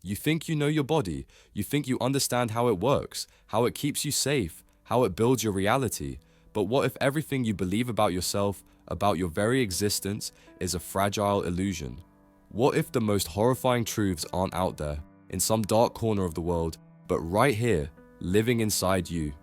You think you know your body, you think you understand how it works, how it keeps you safe, how it builds your reality. But what if everything you believe about yourself, about your very existence, is a fragile illusion? What if the most horrifying truths aren't out there, in some dark corner of the world, but right here, living inside you?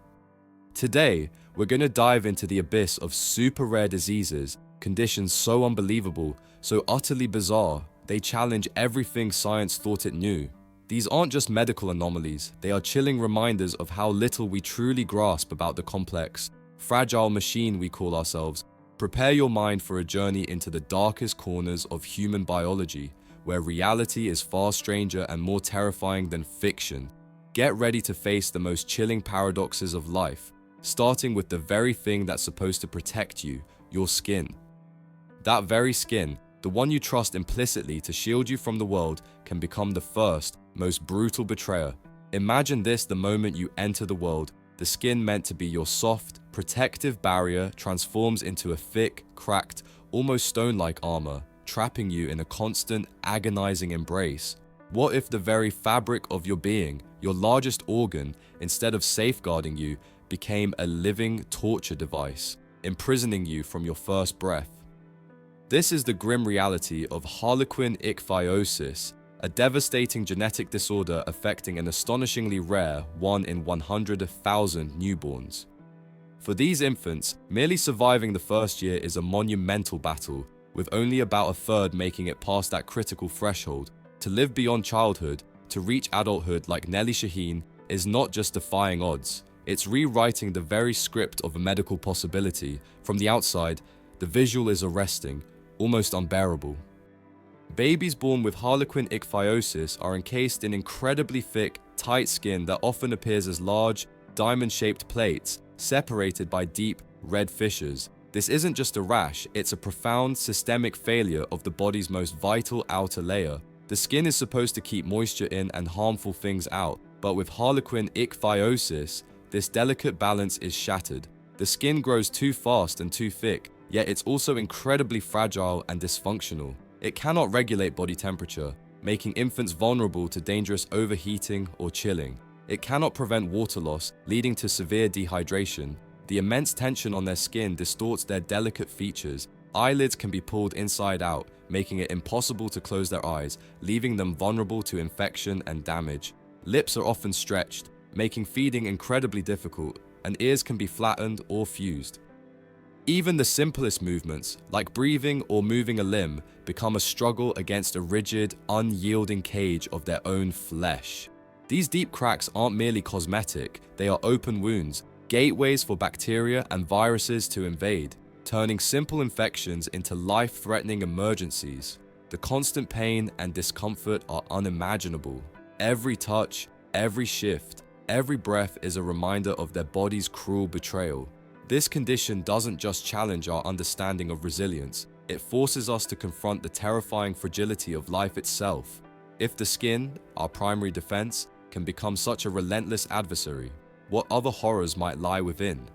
Today, we're going to dive into the abyss of super rare diseases, conditions so unbelievable, so utterly bizarre, they challenge everything science thought it knew. These aren't just medical anomalies, they are chilling reminders of how little we truly grasp about the complex, fragile machine we call ourselves. Prepare your mind for a journey into the darkest corners of human biology, where reality is far stranger and more terrifying than fiction. Get ready to face the most chilling paradoxes of life, starting with the very thing that's supposed to protect you, your skin. That very skin, the one you trust implicitly to shield you from the world, can become the first, most brutal betrayer. Imagine this the moment you enter the world. The skin meant to be your soft, protective barrier transforms into a thick, cracked, almost stone-like armor, trapping you in a constant, agonizing embrace. What if the very fabric of your being, your largest organ, instead of safeguarding you, became a living torture device, imprisoning you from your first breath? This is the grim reality of Harlequin Ichthyosis, a devastating genetic disorder affecting an astonishingly rare 1 in 100,000 newborns. For these infants, merely surviving the first year is a monumental battle, with only about a third making it past that critical threshold. To live beyond childhood, to reach adulthood like Nelly Shaheen, is not just defying odds, it's rewriting the very script of a medical possibility. From the outside, the visual is arresting, almost unbearable. Babies born with Harlequin Ichthyosis are encased in incredibly thick, tight skin that often appears as large, diamond-shaped plates, separated by deep, red fissures. This isn't just a rash, it's a profound systemic failure of the body's most vital outer layer. The skin is supposed to keep moisture in and harmful things out, but with Harlequin Ichthyosis, this delicate balance is shattered. The skin grows too fast and too thick, yet it's also incredibly fragile and dysfunctional. It cannot regulate body temperature, making infants vulnerable to dangerous overheating or chilling. It cannot prevent water loss, leading to severe dehydration. The immense tension on their skin distorts their delicate features. Eyelids can be pulled inside out, making it impossible to close their eyes, leaving them vulnerable to infection and damage. Lips are often stretched, making feeding incredibly difficult, and ears can be flattened or fused. Even the simplest movements, like breathing or moving a limb, become a struggle against a rigid, unyielding cage of their own flesh. These deep cracks aren't merely cosmetic, they are open wounds, gateways for bacteria and viruses to invade, turning simple infections into life-threatening emergencies. The constant pain and discomfort are unimaginable. Every touch, every shift, every breath is a reminder of their body's cruel betrayal. This condition doesn't just challenge our understanding of resilience, it forces us to confront the terrifying fragility of life itself. If the skin, our primary defense, can become such a relentless adversary, what other horrors might lie within?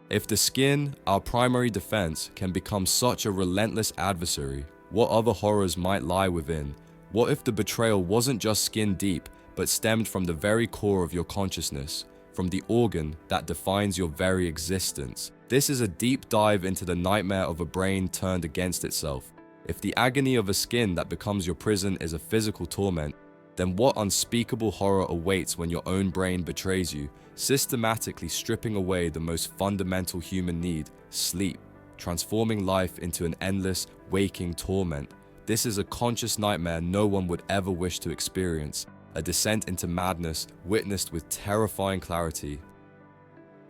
If the skin, our primary defense, can become such a relentless adversary, what other horrors might lie within? What if the betrayal wasn't just skin deep, but stemmed from the very core of your consciousness? From the organ that defines your very existence. This is a deep dive into the nightmare of a brain turned against itself. If the agony of a skin that becomes your prison is a physical torment, then what unspeakable horror awaits when your own brain betrays you, systematically stripping away the most fundamental human need, sleep, transforming life into an endless, waking torment. This is a conscious nightmare no one would ever wish to experience. A descent into madness witnessed with terrifying clarity.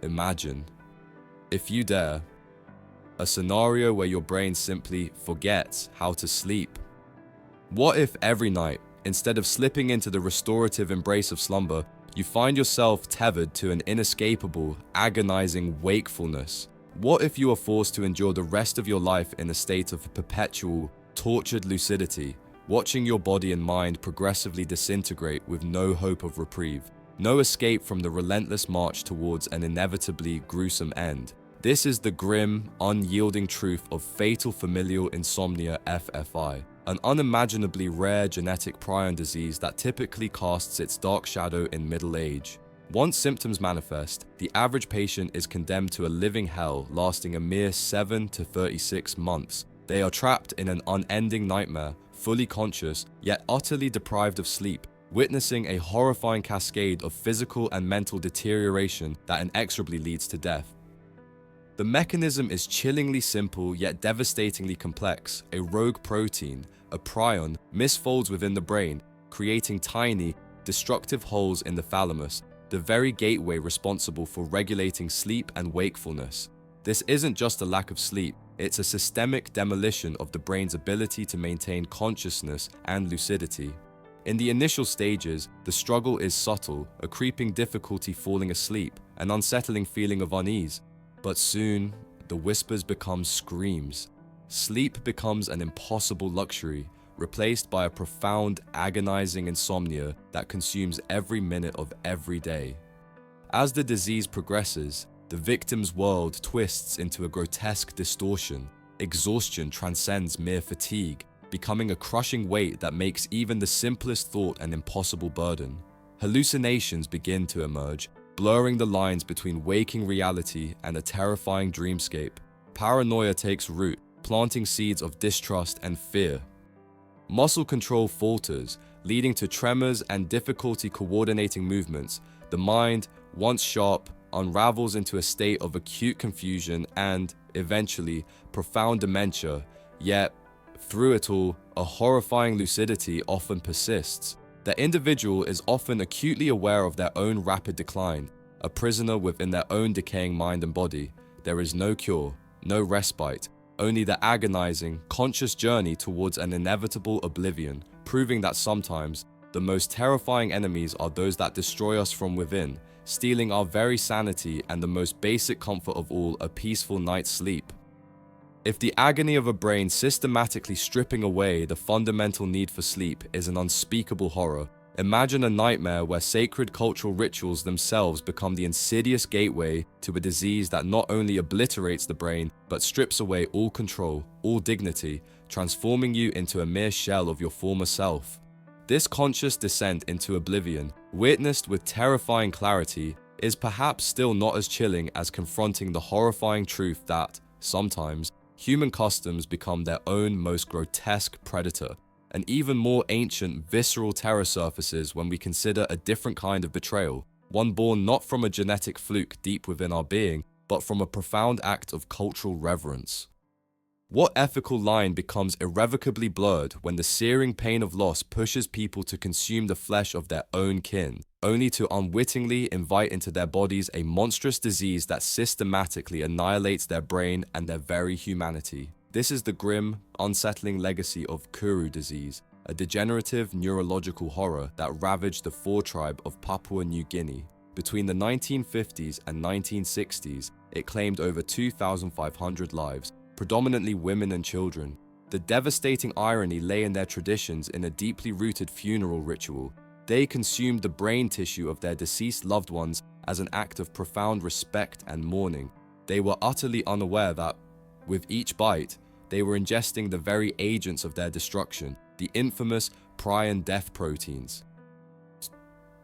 Imagine, if you dare, a scenario where your brain simply forgets how to sleep. What if every night, instead of slipping into the restorative embrace of slumber, you find yourself tethered to an inescapable, agonizing wakefulness? What if you are forced to endure the rest of your life in a state of perpetual, tortured lucidity, watching your body and mind progressively disintegrate with no hope of reprieve, no escape from the relentless march towards an inevitably gruesome end? This is the grim, unyielding truth of fatal familial insomnia FFI, an unimaginably rare genetic prion disease that typically casts its dark shadow in middle age. Once symptoms manifest, the average patient is condemned to a living hell lasting a mere 7 to 36 months. They are trapped in an unending nightmare, fully conscious, yet utterly deprived of sleep, witnessing a horrifying cascade of physical and mental deterioration that inexorably leads to death. The mechanism is chillingly simple yet devastatingly complex. A rogue protein, a prion, misfolds within the brain, creating tiny, destructive holes in the thalamus, the very gateway responsible for regulating sleep and wakefulness. This isn't just a lack of sleep, it's a systemic demolition of the brain's ability to maintain consciousness and lucidity. In the initial stages, the struggle is subtle, a creeping difficulty falling asleep, an unsettling feeling of unease. But soon, the whispers become screams. Sleep becomes an impossible luxury, replaced by a profound, agonizing insomnia that consumes every minute of every day. As the disease progresses, the victim's world twists into a grotesque distortion. Exhaustion transcends mere fatigue, becoming a crushing weight that makes even the simplest thought an impossible burden. Hallucinations begin to emerge, blurring the lines between waking reality and a terrifying dreamscape. Paranoia takes root, planting seeds of distrust and fear. Muscle control falters, leading to tremors and difficulty coordinating movements. The mind, once sharp, unravels into a state of acute confusion and, eventually, profound dementia. Yet, through it all, a horrifying lucidity often persists. The individual is often acutely aware of their own rapid decline, a prisoner within their own decaying mind and body. There is no cure, no respite, only the agonizing, conscious journey towards an inevitable oblivion, proving that sometimes the most terrifying enemies are those that destroy us from within, stealing our very sanity and the most basic comfort of all, a peaceful night's sleep. If the agony of a brain systematically stripping away the fundamental need for sleep is an unspeakable horror, imagine a nightmare where sacred cultural rituals themselves become the insidious gateway to a disease that not only obliterates the brain, but strips away all control, all dignity, transforming you into a mere shell of your former self. This conscious descent into oblivion, witnessed with terrifying clarity, is perhaps still not as chilling as confronting the horrifying truth that, sometimes, human customs become their own most grotesque predator. An even more ancient, visceral terror surfaces when we consider a different kind of betrayal, one born not from a genetic fluke deep within our being, but from a profound act of cultural reverence. What ethical line becomes irrevocably blurred when the searing pain of loss pushes people to consume the flesh of their own kin, only to unwittingly invite into their bodies a monstrous disease that systematically annihilates their brain and their very humanity? This is the grim, unsettling legacy of Kuru Disease, a degenerative neurological horror that ravaged the Fore tribe of Papua New Guinea. Between the 1950s and 1960s, it claimed over 2,500 lives, predominantly women and children. The devastating irony lay in their traditions in a deeply rooted funeral ritual. They consumed the brain tissue of their deceased loved ones as an act of profound respect and mourning. They were utterly unaware that, with each bite, they were ingesting the very agents of their destruction, the infamous prion death proteins.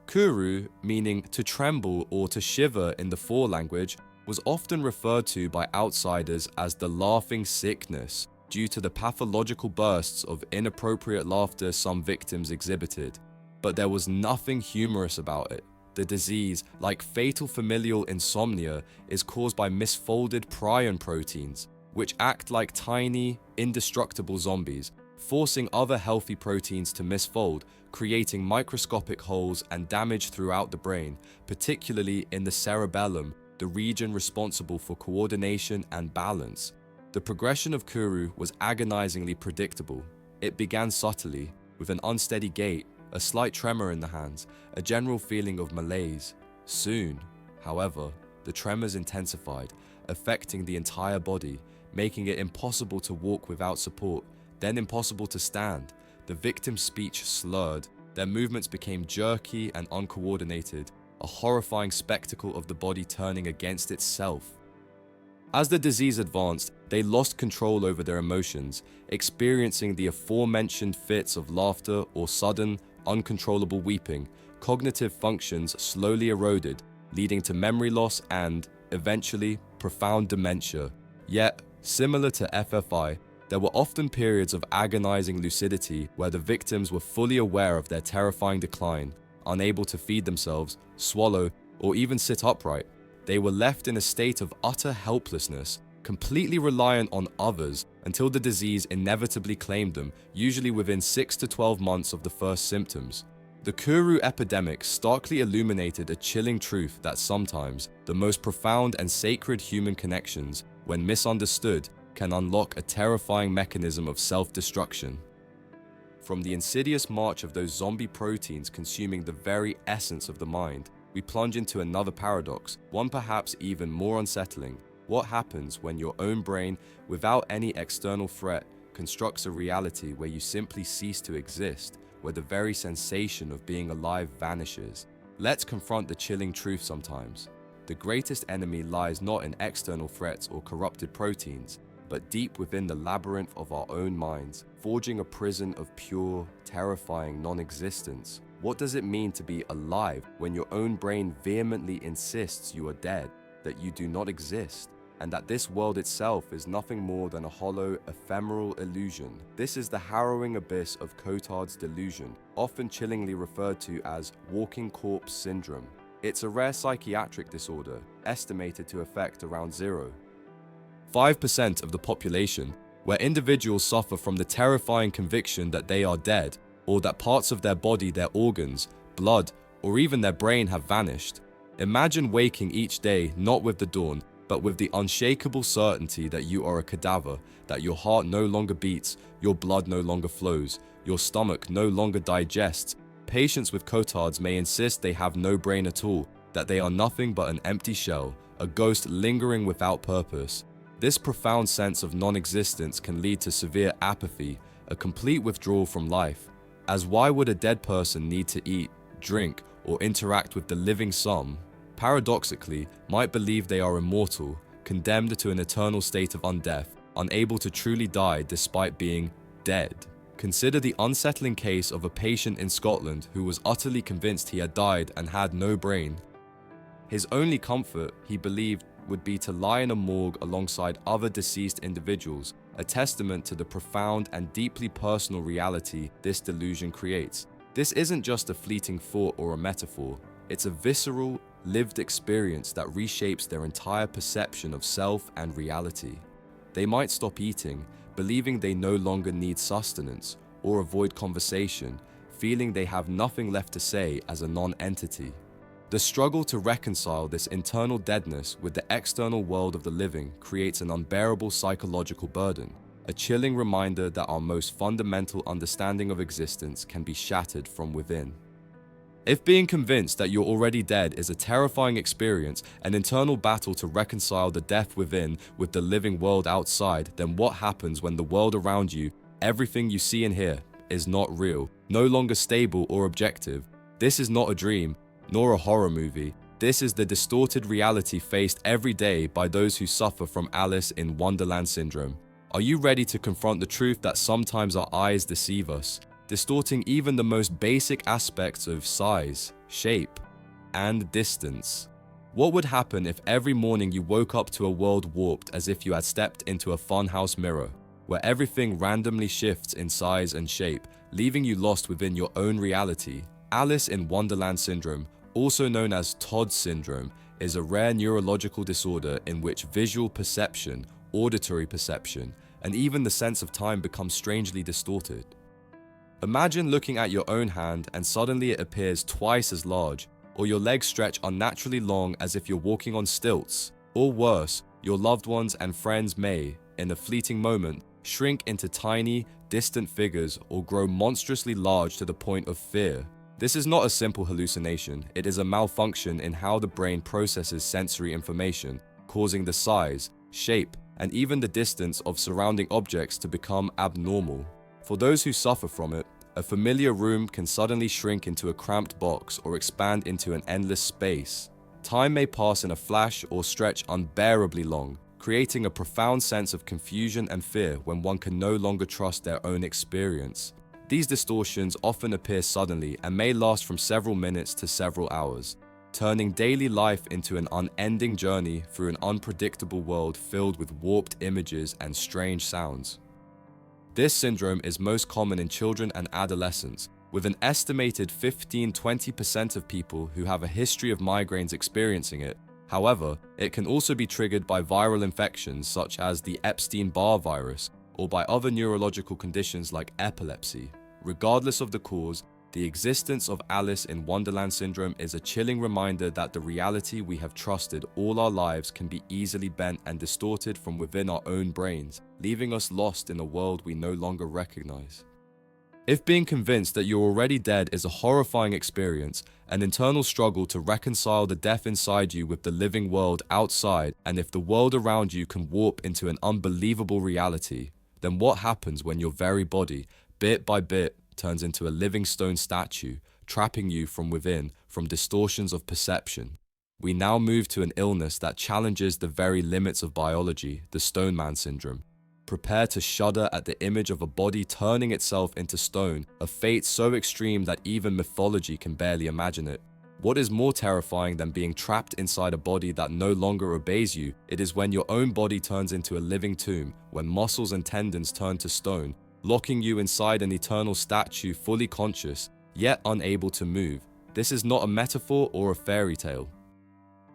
Kuru, meaning to tremble or to shiver in the Fore language, was often referred to by outsiders as the laughing sickness due to the pathological bursts of inappropriate laughter some victims exhibited. But there was nothing humorous about it. The disease, like fatal familial insomnia, is caused by misfolded prion proteins, which act like tiny, indestructible zombies, forcing other healthy proteins to misfold, creating microscopic holes and damage throughout the brain, particularly in the cerebellum, the region responsible for coordination and balance. The progression of Kuru was agonizingly predictable. It began subtly, with an unsteady gait, a slight tremor in the hands, a general feeling of malaise. Soon, however, the tremors intensified, affecting the entire body, making it impossible to walk without support, then impossible to stand. The victim's speech slurred, their movements became jerky and uncoordinated, a horrifying spectacle of the body turning against itself. As the disease advanced, they lost control over their emotions, experiencing the aforementioned fits of laughter or sudden, uncontrollable weeping. Cognitive functions slowly eroded, leading to memory loss and, eventually, profound dementia. Yet, similar to FFI, there were often periods of agonizing lucidity where the victims were fully aware of their terrifying decline, unable to feed themselves, swallow, or even sit upright. They were left in a state of utter helplessness, completely reliant on others until the disease inevitably claimed them, usually within 6 to 12 months of the first symptoms. The Kuru epidemic starkly illuminated a chilling truth that sometimes the most profound and sacred human connections, when misunderstood, can unlock a terrifying mechanism of self-destruction. From the insidious march of those zombie proteins consuming the very essence of the mind, we plunge into another paradox, one perhaps even more unsettling. What happens when your own brain, without any external threat, constructs a reality where you simply cease to exist, where the very sensation of being alive vanishes? Let's confront the chilling truth sometimes. The greatest enemy lies not in external threats or corrupted proteins, but deep within the labyrinth of our own minds, forging a prison of pure, terrifying non-existence. What does it mean to be alive when your own brain vehemently insists you are dead, that you do not exist, and that this world itself is nothing more than a hollow, ephemeral illusion? This is the harrowing abyss of Cotard's delusion, often chillingly referred to as walking corpse syndrome. It's a rare psychiatric disorder, estimated to affect around 0.5% of the population, where individuals suffer from the terrifying conviction that they are dead, or that parts of their body, their organs, blood, or even their brain have vanished. Imagine waking each day not with the dawn, but with the unshakable certainty that you are a cadaver, that your heart no longer beats, your blood no longer flows, your stomach no longer digests. Patients with Cotards may insist they have no brain at all, that they are nothing but an empty shell, a ghost lingering without purpose. This profound sense of non-existence can lead to severe apathy, a complete withdrawal from life. As why would a dead person need to eat, drink, or interact with the living some, paradoxically, might believe they are immortal, condemned to an eternal state of undeath, unable to truly die despite being dead? Consider the unsettling case of a patient in Scotland who was utterly convinced he had died and had no brain. His only comfort, he believed, would be to lie in a morgue alongside other deceased individuals, a testament to the profound and deeply personal reality this delusion creates. This isn't just a fleeting thought or a metaphor, it's a visceral, lived experience that reshapes their entire perception of self and reality. They might stop eating, believing they no longer need sustenance, or avoid conversation, feeling they have nothing left to say as a non-entity. The struggle to reconcile this internal deadness with the external world of the living creates an unbearable psychological burden, a chilling reminder that our most fundamental understanding of existence can be shattered from within. If being convinced that you're already dead is a terrifying experience, an internal battle to reconcile the death within with the living world outside, then what happens when the world around you, everything you see and hear, is not real, no longer stable or objective? This is not a dream, nor a horror movie. This is the distorted reality faced every day by those who suffer from Alice in Wonderland syndrome. Are you ready to confront the truth that sometimes our eyes deceive us, distorting even the most basic aspects of size, shape, and distance? What would happen if every morning you woke up to a world warped as if you had stepped into a funhouse mirror, where everything randomly shifts in size and shape, leaving you lost within your own reality? Alice in Wonderland syndrome, also known as Todd syndrome, is a rare neurological disorder in which visual perception, auditory perception, and even the sense of time become strangely distorted. Imagine looking at your own hand and suddenly it appears twice as large, or your legs stretch unnaturally long as if you're walking on stilts. Or worse, your loved ones and friends may, in a fleeting moment, shrink into tiny, distant figures or grow monstrously large to the point of fear. This is not a simple hallucination, it is a malfunction in how the brain processes sensory information, causing the size, shape, and even the distance of surrounding objects to become abnormal. For those who suffer from it, a familiar room can suddenly shrink into a cramped box or expand into an endless space. Time may pass in a flash or stretch unbearably long, creating a profound sense of confusion and fear when one can no longer trust their own experience. These distortions often appear suddenly and may last from several minutes to several hours, turning daily life into an unending journey through an unpredictable world filled with warped images and strange sounds. This syndrome is most common in children and adolescents, with an estimated 15–20% of people who have a history of migraines experiencing it. However, it can also be triggered by viral infections such as the Epstein-Barr virus or by other neurological conditions like epilepsy. Regardless of the cause, the existence of Alice in Wonderland syndrome is a chilling reminder that the reality we have trusted all our lives can be easily bent and distorted from within our own brains, leaving us lost in a world we no longer recognize. If being convinced that you're already dead is a horrifying experience, an internal struggle to reconcile the death inside you with the living world outside, and if the world around you can warp into an unbelievable reality, then what happens when your very body, bit by bit, turns into a living stone statue, trapping you from within from distortions of perception? We now move to an illness that challenges the very limits of biology, the Stone Man syndrome. Prepare to shudder at the image of a body turning itself into stone, a fate so extreme that even mythology can barely imagine it. What is more terrifying than being trapped inside a body that no longer obeys you? It is when your own body turns into a living tomb, when muscles and tendons turn to stone, locking you inside an eternal statue fully conscious, yet unable to move. This is not a metaphor or a fairy tale.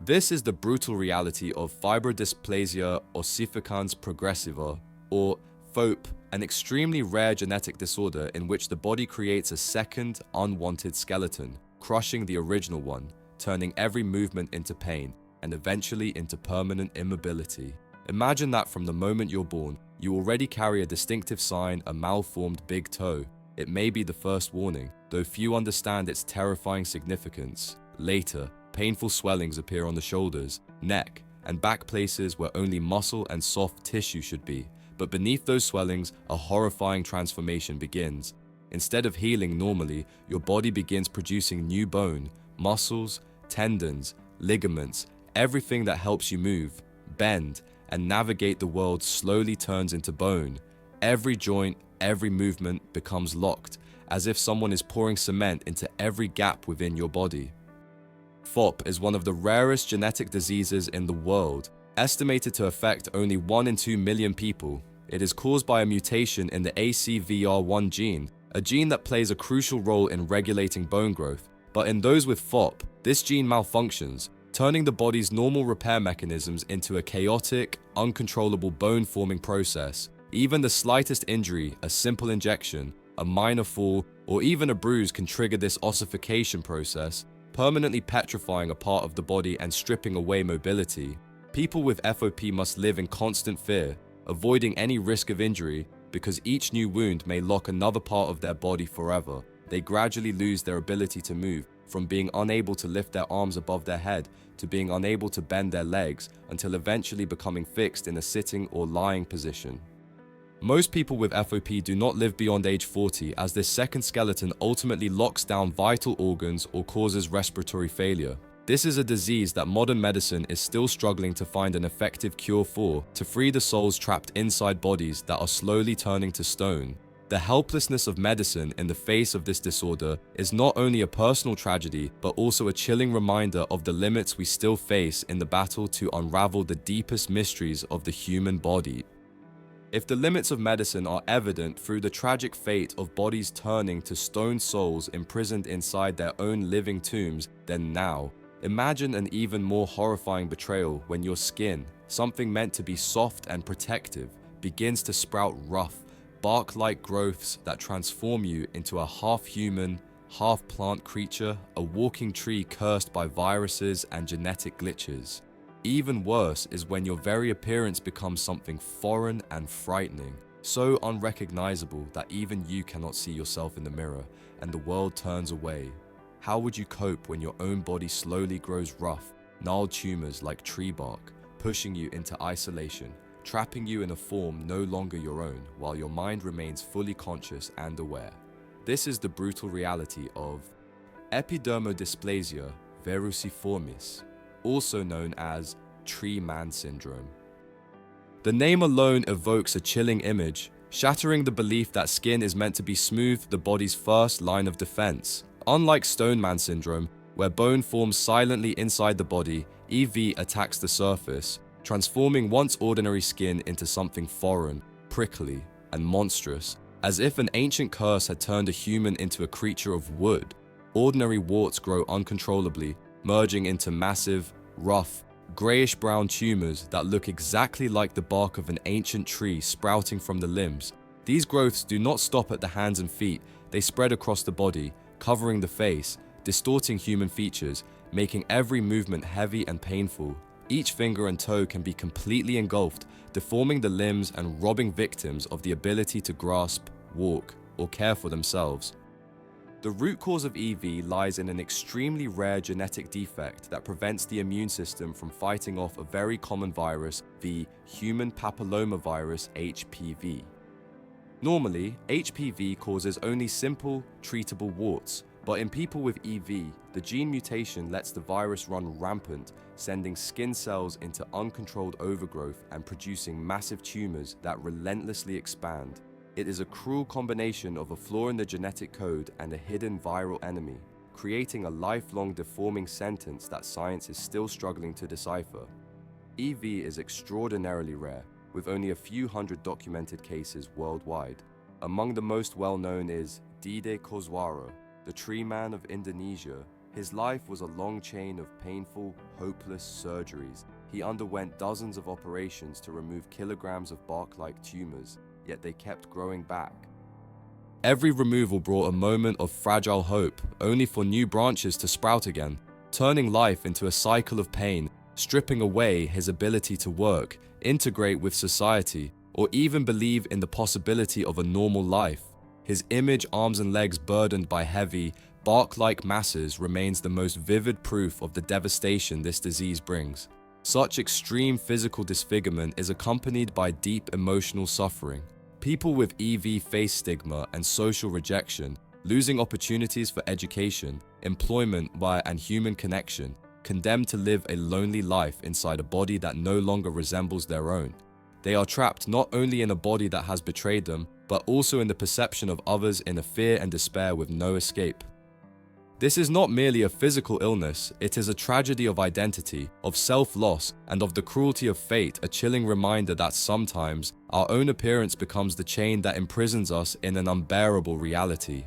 This is the brutal reality of Fibrodysplasia Ossificans Progressiva, or FOP, an extremely rare genetic disorder in which the body creates a second, unwanted skeleton, crushing the original one, turning every movement into pain, and eventually into permanent immobility. Imagine that from the moment you're born, you already carry a distinctive sign, a malformed big toe. It may be the first warning, though few understand its terrifying significance. Later, painful swellings appear on the shoulders, neck, and back, places where only muscle and soft tissue should be. But beneath those swellings, a horrifying transformation begins. Instead of healing normally, your body begins producing new bone, muscles, tendons, ligaments, everything that helps you move, bend, and navigate the world slowly turns into bone. Every joint, every movement becomes locked, as if someone is pouring cement into every gap within your body. FOP is one of the rarest genetic diseases in the world, estimated to affect only 1 in 2 million people. It is caused by a mutation in the ACVR1 gene, a gene that plays a crucial role in regulating bone growth. But in those with FOP, this gene malfunctions, turning the body's normal repair mechanisms into a chaotic, uncontrollable bone-forming process. Even the slightest injury, a simple injection, a minor fall, or even a bruise can trigger this ossification process, permanently petrifying a part of the body and stripping away mobility. People with FOP must live in constant fear, avoiding any risk of injury, because each new wound may lock another part of their body forever. They gradually lose their ability to move, from being unable to lift their arms above their head to being unable to bend their legs, until eventually becoming fixed in a sitting or lying position. Most people with FOP do not live beyond age 40, as this second skeleton ultimately locks down vital organs or causes respiratory failure. This is a disease that modern medicine is still struggling to find an effective cure for, to free the souls trapped inside bodies that are slowly turning to stone. The helplessness of medicine in the face of this disorder is not only a personal tragedy, but also a chilling reminder of the limits we still face in the battle to unravel the deepest mysteries of the human body. If the limits of medicine are evident through the tragic fate of bodies turning to stone souls imprisoned inside their own living tombs, then now, imagine an even more horrifying betrayal when your skin, something meant to be soft and protective, begins to sprout rough, bark-like growths that transform you into a half-human, half-plant creature, a walking tree cursed by viruses and genetic glitches. Even worse is when your very appearance becomes something foreign and frightening, so unrecognizable that even you cannot see yourself in the mirror, and the world turns away. How would you cope when your own body slowly grows rough, gnarled tumors like tree bark, pushing you into isolation, trapping you in a form no longer your own, while your mind remains fully conscious and aware? This is the brutal reality of Epidermodysplasia Verruciformis, also known as Tree Man Syndrome. The name alone evokes a chilling image, shattering the belief that skin is meant to be smooth, the body's first line of defense. Unlike Stone Man syndrome, where bone forms silently inside the body, EV attacks the surface, transforming once ordinary skin into something foreign, prickly, and monstrous, as if an ancient curse had turned a human into a creature of wood. Ordinary warts grow uncontrollably, merging into massive, rough, grayish-brown tumors that look exactly like the bark of an ancient tree sprouting from the limbs. These growths do not stop at the hands and feet, they spread across the body, covering the face, distorting human features, making every movement heavy and painful. Each finger and toe can be completely engulfed, deforming the limbs and robbing victims of the ability to grasp, walk, or care for themselves. The root cause of EV lies in an extremely rare genetic defect that prevents the immune system from fighting off a very common virus, the human papillomavirus HPV. Normally, HPV causes only simple, treatable warts, but in people with EV, the gene mutation lets the virus run rampant, sending skin cells into uncontrolled overgrowth and producing massive tumors that relentlessly expand. It is a cruel combination of a flaw in the genetic code and a hidden viral enemy, creating a lifelong deforming sentence that science is still struggling to decipher. EV is extraordinarily rare, with only a few hundred documented cases worldwide. Among the most well-known is Dede Kozwara, the tree man of Indonesia. His life was a long chain of painful, hopeless surgeries. He underwent dozens of operations to remove kilograms of bark-like tumors, yet they kept growing back. Every removal brought a moment of fragile hope, only for new branches to sprout again, turning life into a cycle of pain, stripping away his ability to work, integrate with society, or even believe in the possibility of a normal life. His image, arms and legs burdened by heavy, bark-like masses remains the most vivid proof of the devastation this disease brings. Such extreme physical disfigurement is accompanied by deep emotional suffering. People with EV face stigma and social rejection, losing opportunities for education, employment, and human connection, condemned to live a lonely life inside a body that no longer resembles their own. They are trapped not only in a body that has betrayed them, but also in the perception of others in a fear and despair with no escape. This is not merely a physical illness, it is a tragedy of identity, of self-loss, and of the cruelty of fate, a chilling reminder that sometimes our own appearance becomes the chain that imprisons us in an unbearable reality.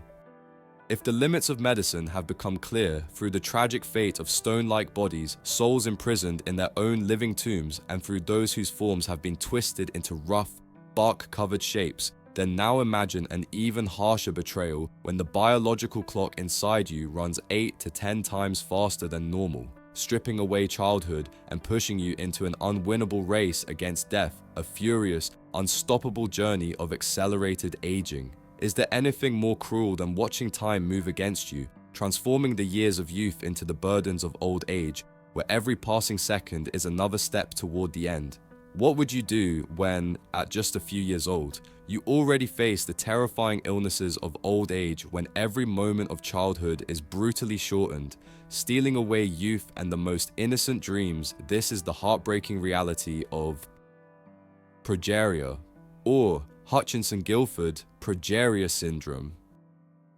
If the limits of medicine have become clear through the tragic fate of stone-like bodies, souls imprisoned in their own living tombs, and through those whose forms have been twisted into rough, bark-covered shapes, then now imagine an even harsher betrayal when the biological clock inside you runs 8 to 10 times faster than normal, stripping away childhood and pushing you into an unwinnable race against death, a furious, unstoppable journey of accelerated aging. Is there anything more cruel than watching time move against you, transforming the years of youth into the burdens of old age, where every passing second is another step toward the end? What would you do when, at just a few years old, you already face the terrifying illnesses of old age, when every moment of childhood is brutally shortened, stealing away youth and the most innocent dreams? This is the heartbreaking reality of Progeria, or Hutchinson-Gilford Progeria syndrome.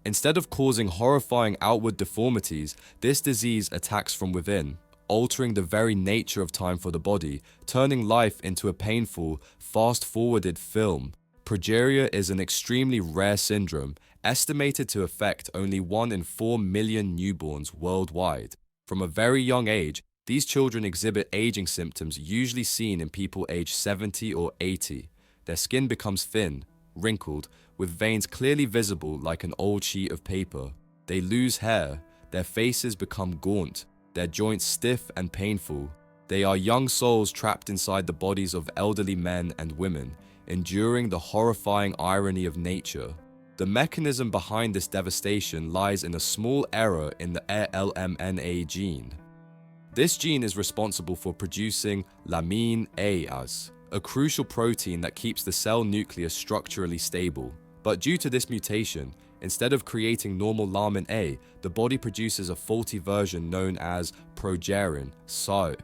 Instead of causing horrifying outward deformities, this disease attacks from within, altering the very nature of time for the body, turning life into a painful, fast-forwarded film. Progeria is an extremely rare syndrome, estimated to affect only 1 in 4 million newborns worldwide. From a very young age, these children exhibit aging symptoms usually seen in people aged 70 or 80. Their skin becomes thin, wrinkled, with veins clearly visible like an old sheet of paper. They lose hair, their faces become gaunt, their joints stiff and painful. They are young souls trapped inside the bodies of elderly men and women, enduring the horrifying irony of nature. The mechanism behind this devastation lies in a small error in the LMNA gene. This gene is responsible for producing lamine A-as, a crucial protein that keeps the cell nucleus structurally stable. But due to this mutation, instead of creating normal lamine A, the body produces a faulty version known as progerin, SO.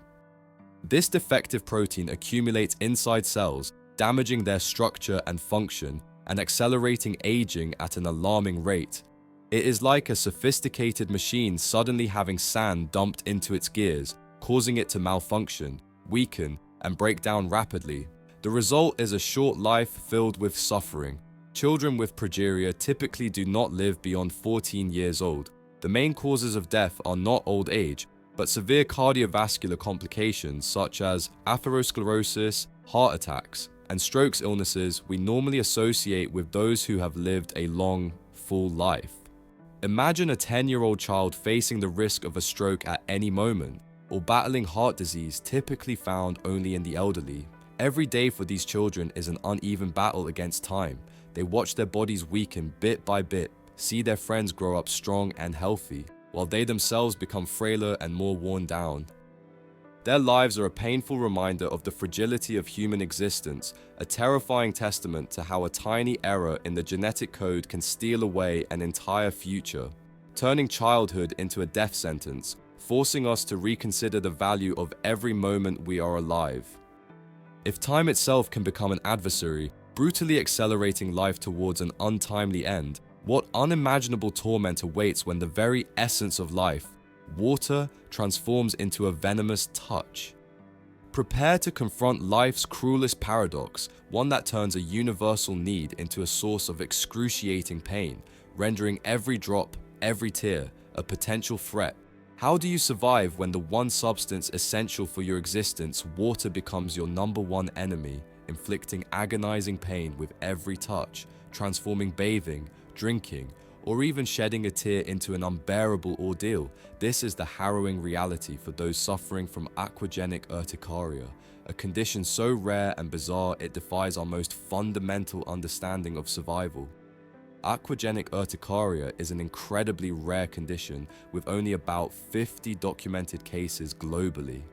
This defective protein accumulates inside cells, damaging their structure and function, and accelerating aging at an alarming rate. It is like a sophisticated machine suddenly having sand dumped into its gears, causing it to malfunction, weaken, and break down rapidly. The result is a short life filled with suffering. Children with progeria typically do not live beyond 14 years old. The main causes of death are not old age, but severe cardiovascular complications such as atherosclerosis, heart attacks, and strokes illnesses we normally associate with those who have lived a long, full life. Imagine a 10-year-old child facing the risk of a stroke at any moment, or battling heart disease typically found only in the elderly. Every day for these children is an uneven battle against time. They watch their bodies weaken bit by bit, see their friends grow up strong and healthy, while they themselves become frailer and more worn down. Their lives are a painful reminder of the fragility of human existence, a terrifying testament to how a tiny error in the genetic code can steal away an entire future, turning childhood into a death sentence, forcing us to reconsider the value of every moment we are alive. If time itself can become an adversary, brutally accelerating life towards an untimely end, what unimaginable torment awaits when the very essence of life, water, transforms into a venomous touch? Prepare to confront life's cruelest paradox, one that turns a universal need into a source of excruciating pain, rendering every drop, every tear, a potential threat. How do you survive when the one substance essential for your existence, water, becomes your #1 enemy, inflicting agonizing pain with every touch, transforming bathing, drinking, or even shedding a tear into an unbearable ordeal? This is the harrowing reality for those suffering from aquagenic urticaria, a condition so rare and bizarre it defies our most fundamental understanding of survival. Aquagenic urticaria is an incredibly rare condition with only about 50 documented cases globally.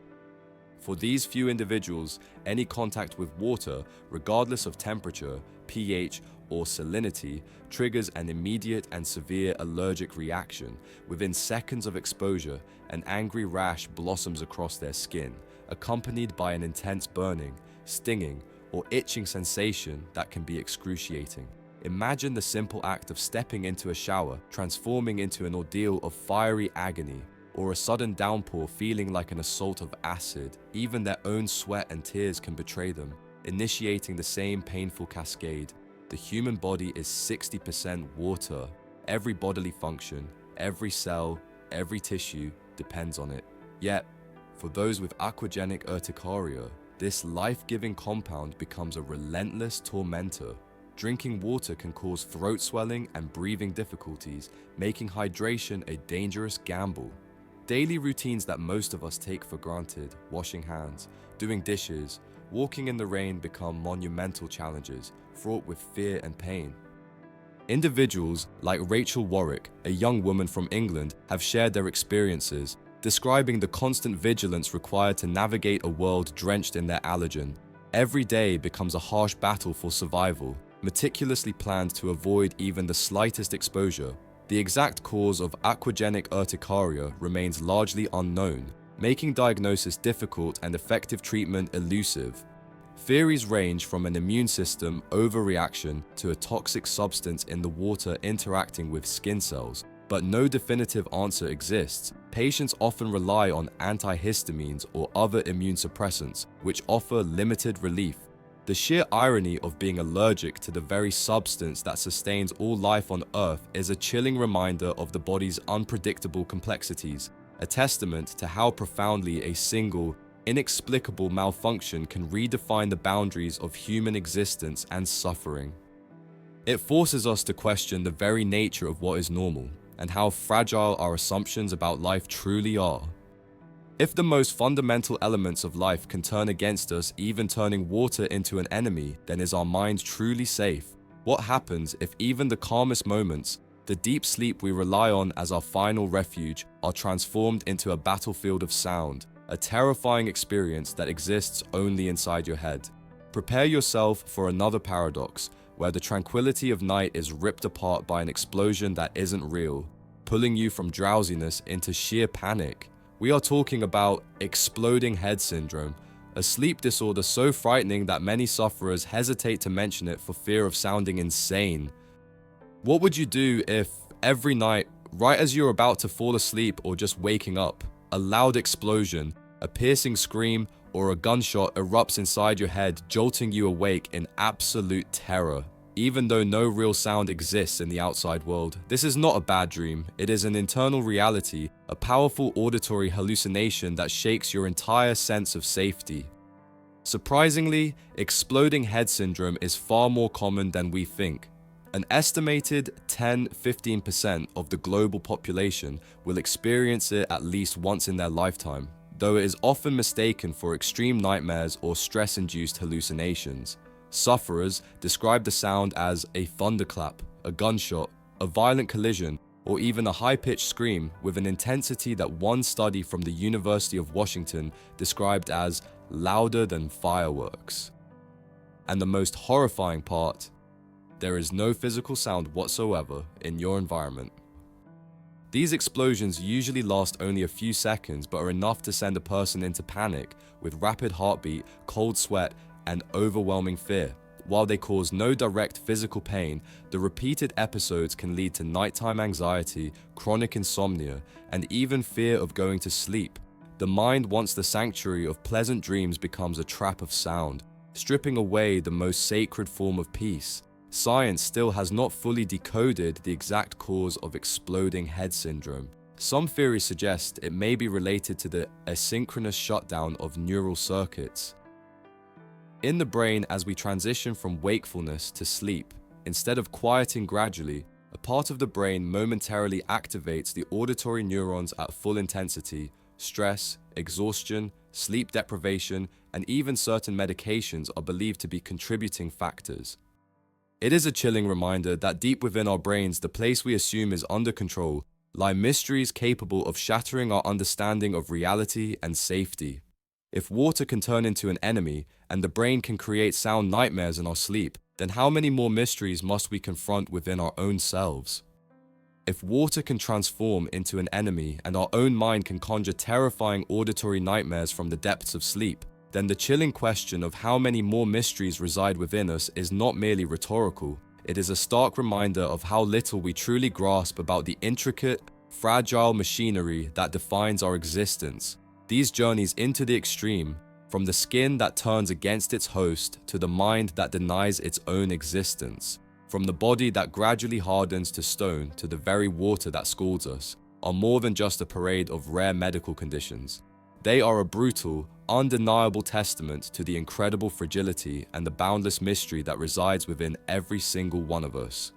For these few individuals, any contact with water, regardless of temperature, pH, or salinity, triggers an immediate and severe allergic reaction. Within seconds of exposure, an angry rash blossoms across their skin, accompanied by an intense burning, stinging, or itching sensation that can be excruciating. Imagine the simple act of stepping into a shower transforming into an ordeal of fiery agony, or a sudden downpour feeling like an assault of acid. Even their own sweat and tears can betray them, initiating the same painful cascade. The human body is 60% water. Every bodily function, every cell, every tissue depends on it. Yet, for those with aquagenic urticaria, this life-giving compound becomes a relentless tormentor. Drinking water can cause throat swelling and breathing difficulties, making hydration a dangerous gamble. Daily routines that most of us take for granted, washing hands, doing dishes, walking in the rain, become monumental challenges, fraught with fear and pain. Individuals like Rachel Warwick, a young woman from England, have shared their experiences, describing the constant vigilance required to navigate a world drenched in their allergen. Every day becomes a harsh battle for survival, meticulously planned to avoid even the slightest exposure. The exact cause of aquagenic urticaria remains largely unknown, making diagnosis difficult and effective treatment elusive. Theories range from an immune system overreaction to a toxic substance in the water interacting with skin cells, but no definitive answer exists. Patients often rely on antihistamines or other immune suppressants, which offer limited relief. The sheer irony of being allergic to the very substance that sustains all life on Earth is a chilling reminder of the body's unpredictable complexities, a testament to how profoundly a single, inexplicable malfunction can redefine the boundaries of human existence and suffering. It forces us to question the very nature of what is normal, and how fragile our assumptions about life truly are. If the most fundamental elements of life can turn against us, even turning water into an enemy, then is our mind truly safe? What happens if even the calmest moments, the deep sleep we rely on as our final refuge, are transformed into a battlefield of sound, a terrifying experience that exists only inside your head? Prepare yourself for another paradox, where the tranquility of night is ripped apart by an explosion that isn't real, pulling you from drowsiness into sheer panic. We are talking about exploding head syndrome, a sleep disorder so frightening that many sufferers hesitate to mention it for fear of sounding insane. What would you do if every night, right as you're about to fall asleep or just waking up, a loud explosion, a piercing scream, or a gunshot erupts inside your head, jolting you awake in absolute terror? Even though no real sound exists in the outside world, this is not a bad dream. It is an internal reality, a powerful auditory hallucination that shakes your entire sense of safety. Surprisingly, exploding head syndrome is far more common than we think. An estimated 10–15% of the global population will experience it at least once in their lifetime, though it is often mistaken for extreme nightmares or stress-induced hallucinations. Sufferers describe the sound as a thunderclap, a gunshot, a violent collision, or even a high-pitched scream with an intensity that one study from the University of Washington described as louder than fireworks. And the most horrifying part, there is no physical sound whatsoever in your environment. These explosions usually last only a few seconds but are enough to send a person into panic with rapid heartbeat, cold sweat, and overwhelming fear. While they cause no direct physical pain, the repeated episodes can lead to nighttime anxiety, chronic insomnia, and even fear of going to sleep. The mind, once the sanctuary of pleasant dreams, becomes a trap of sound, stripping away the most sacred form of peace. Science still has not fully decoded the exact cause of exploding head syndrome. Some theories suggest it may be related to the asynchronous shutdown of neural circuits in the brain as we transition from wakefulness to sleep. Instead of quieting gradually, a part of the brain momentarily activates the auditory neurons at full intensity. Stress, exhaustion, sleep deprivation, and even certain medications are believed to be contributing factors. It is a chilling reminder that deep within our brains, the place we assume is under control, lie mysteries capable of shattering our understanding of reality and safety. If water can turn into an enemy, and the brain can create sound nightmares in our sleep, then how many more mysteries must we confront within our own selves? If water can transform into an enemy, and our own mind can conjure terrifying auditory nightmares from the depths of sleep, then the chilling question of how many more mysteries reside within us is not merely rhetorical. It is a stark reminder of how little we truly grasp about the intricate, fragile machinery that defines our existence. These journeys into the extreme, from the skin that turns against its host to the mind that denies its own existence, from the body that gradually hardens to stone to the very water that scalds us, are more than just a parade of rare medical conditions. They are a brutal, undeniable testament to the incredible fragility and the boundless mystery that resides within every single one of us.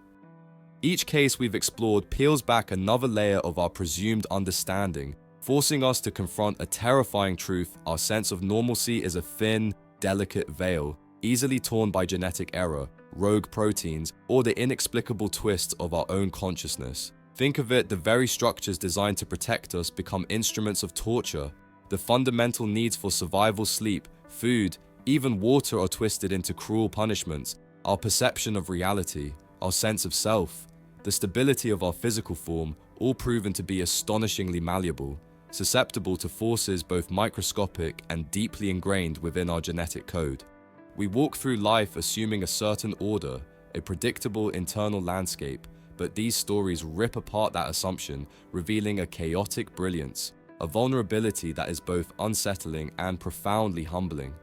Each case we've explored peels back another layer of our presumed understanding, forcing us to confront a terrifying truth: our sense of normalcy is a thin, delicate veil, easily torn by genetic error, rogue proteins, or the inexplicable twists of our own consciousness. Think of it, the very structures designed to protect us become instruments of torture. The fundamental needs for survival, sleep, food, even water are twisted into cruel punishments. Our perception of reality, our sense of self, the stability of our physical form, all proven to be astonishingly malleable, susceptible to forces both microscopic and deeply ingrained within our genetic code. We walk through life assuming a certain order, a predictable internal landscape, but these stories rip apart that assumption, revealing a chaotic brilliance, a vulnerability that is both unsettling and profoundly humbling.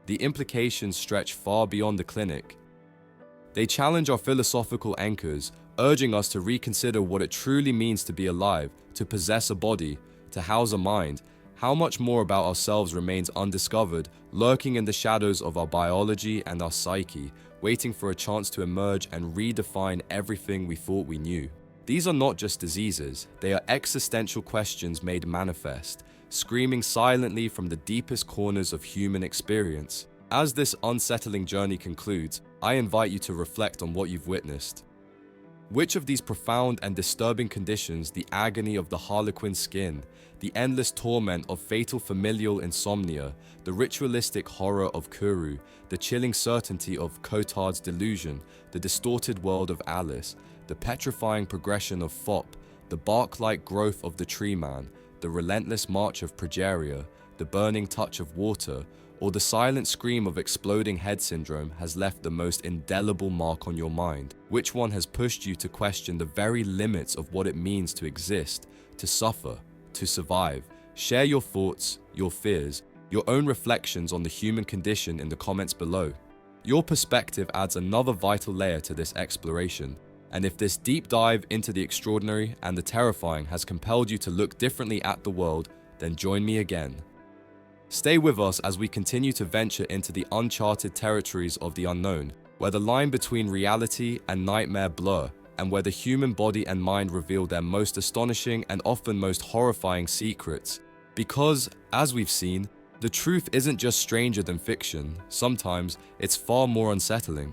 The implications stretch far beyond the clinic. They challenge our philosophical anchors, urging us to reconsider what it truly means to be alive, to possess a body, to house a mind. How much more about ourselves remains undiscovered, lurking in the shadows of our biology and our psyche, waiting for a chance to emerge and redefine everything we thought we knew. These are not just diseases, they are existential questions made manifest, screaming silently from the deepest corners of human experience. As this unsettling journey concludes, I invite you to reflect on what you've witnessed. Which of these profound and disturbing conditions, the agony of the Harlequin skin, the endless torment of fatal familial insomnia, the ritualistic horror of Kuru, the chilling certainty of Cotard's Delusion, the distorted world of Alice, the petrifying progression of Fop, the bark-like growth of the tree man, the relentless march of Progeria, the burning touch of water, or the silent scream of exploding head syndrome has left the most indelible mark on your mind? Which one has pushed you to question the very limits of what it means to exist, to suffer, to survive? Share your thoughts, your fears, your own reflections on the human condition in the comments below. Your perspective adds another vital layer to this exploration, and if this deep dive into the extraordinary and the terrifying has compelled you to look differently at the world, then join me again. Stay with us as we continue to venture into the uncharted territories of the unknown, where the line between reality and nightmare blur, and where the human body and mind reveal their most astonishing and often most horrifying secrets. Because, as we've seen, the truth isn't just stranger than fiction, sometimes it's far more unsettling.